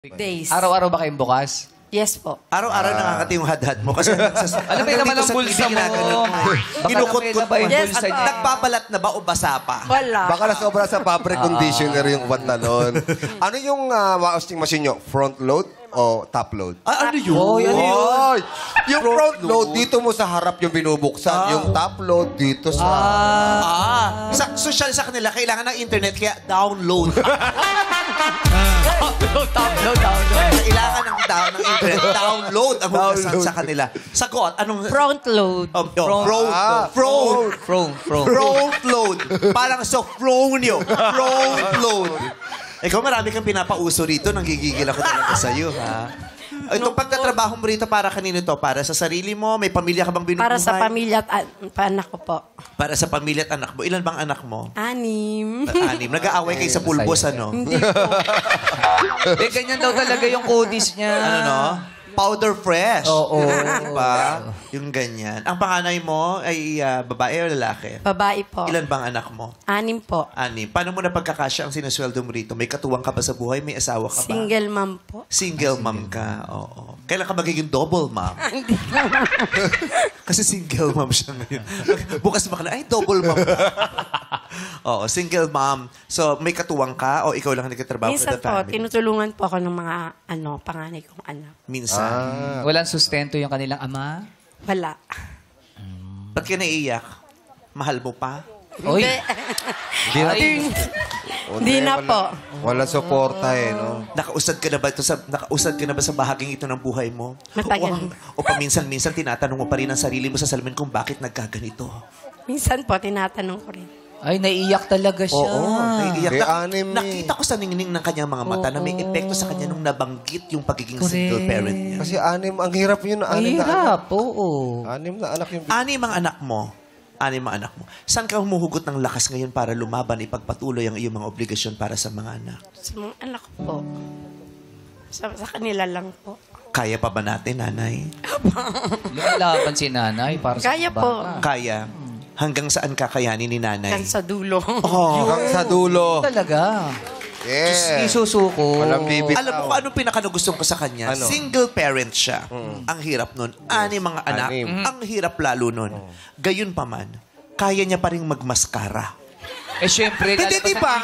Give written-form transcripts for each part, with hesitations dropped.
Days. Araw-araw ba kayong bukas? Yes po. Araw-araw nakakati yung hadhad mo. Kasi Alam mo naman ang bulsa mo. Baka Kinukot-kot ba yung mo. bulsa niya? Nagpapalat na ba o basa pa? Wala. Baka nasobra sa fabric conditioner yung pantalon. Ano yung washing machine nyo? Front load o top load? Ano yun? Oy, ano yun? Oy! Yung front load, dito mo sa harap yung binubuksan. Yung top load, dito sa... Sa social sa kanila, kailangan ng internet, kaya download. Download. Kailangan ng internet, download ang hugasan sa kanila. Sagot, anong... Front load. Front load. Parang sa front nyo. Front load. Ikaw, marami kang pinapauso rito. Nanggigigil ako talaga sa'yo, ha? Itong pagtatrabaho mo rito, para kanino to? Para sa sarili mo? May pamilya ka bang binubuhay? Para sa pamilya at anak ko po. Para sa pamilya at anak mo. Ilan bang anak mo? 6. 6. Nag-aaway kayo sa pulbos, ano? Hindi po. Ganyan daw talaga yung kudis niya. Ano, no? Powder fresh. Oo. Diba? Yung ganyan. Ang panganay mo ay babae o lalaki? Babae po. Ilan bang anak mo? 6 po. 6. Paano mo na pagkakasya ang sinasweldo mo rito? May katuwang ka ba sa buhay? May asawa ka ba? Single mom po. Single mom ka. Oo. Kailan ka magiging double mom? Hindi naman. Kasi single mom siya ngayon. Bukas ba ka na, ay, double mom ka. Oo, single mom. So, may katuwang ka o ikaw lang nagkatrabaho Minsan for the po, family? tinutulungan po ako ng mga panganay kong anak. Minsan. Walang sustento yung kanilang ama? Wala. Ba't ka naiiyak? Mahal mo pa? Oy. Hindi na po. Wala suporta eh, no? Nakausad ka na ba sa bahaging ito ng buhay mo? Matagal. O paminsan-minsan tinatanong mo pa rin ang sarili mo sa salamin kung bakit nagkaganito. Minsan po, tinatanong ko rin. Ay, naiiyak talaga siya. Oo, naiiyak. Kay Anim Nakita ko sa ningning ng kanyang mga mata na may epekto sa kanya nung nabanggit yung pagiging single parent niya. Kasi ang hirap yun. Ang Anim na anak. hirap, oo. 6 na anak yung... 6 ang anak mo. 6 ang anak mo. Saan ka humuhugot ng lakas ngayon para lumaban, ipagpatuloy ang iyong mga obligasyon para sa mga anak? Sa mga anak ko po. Sa kanila lang po. Kaya pa ba natin, nanay? Lumalaban si nanay para sa Kaya bata. po. Kaya. Hanggang saan kakayanin ni nanay? Kan sa dulo. Hanggang sa dulo. Talaga. Yeah. Isusuko. Walang bibig. Alam mo kung anong pinakagusto ko sa kanya? Ano? Single parent siya. Ang hirap nun. 6 mga anak. 6. Ang hirap lalo nun. Gayun pa man, kaya niya pa rin magmaskara. Eh, syempre, Hindi, di ba?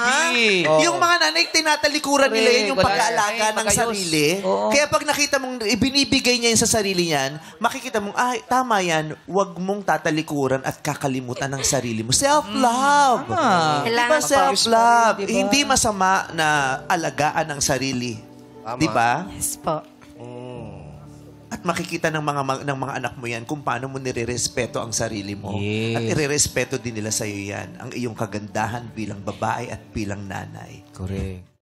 Yung mga nanay, tinatalikuran nila yan yung Wala. pag-aalaga Ay, ng pagayos. sarili. Oo. Kaya pag nakita mong ibinibigay niya yun sa sarili niyan, makikita mong, ay, tama yan, huwag mong tatalikuran at kakalimutan ng sarili mo. Self-love. Tama. Diba Kailangan self-love? Diba? Hindi masama na alagaan ang sarili. Tama. Di ba? Yes po. At makikita ng mga anak mo yan kung paano mo nire-respeto ang sarili mo. Yes. At ire-respeto din nila sa'yo yan, ang iyong kagandahan bilang babae at bilang nanay. Correct.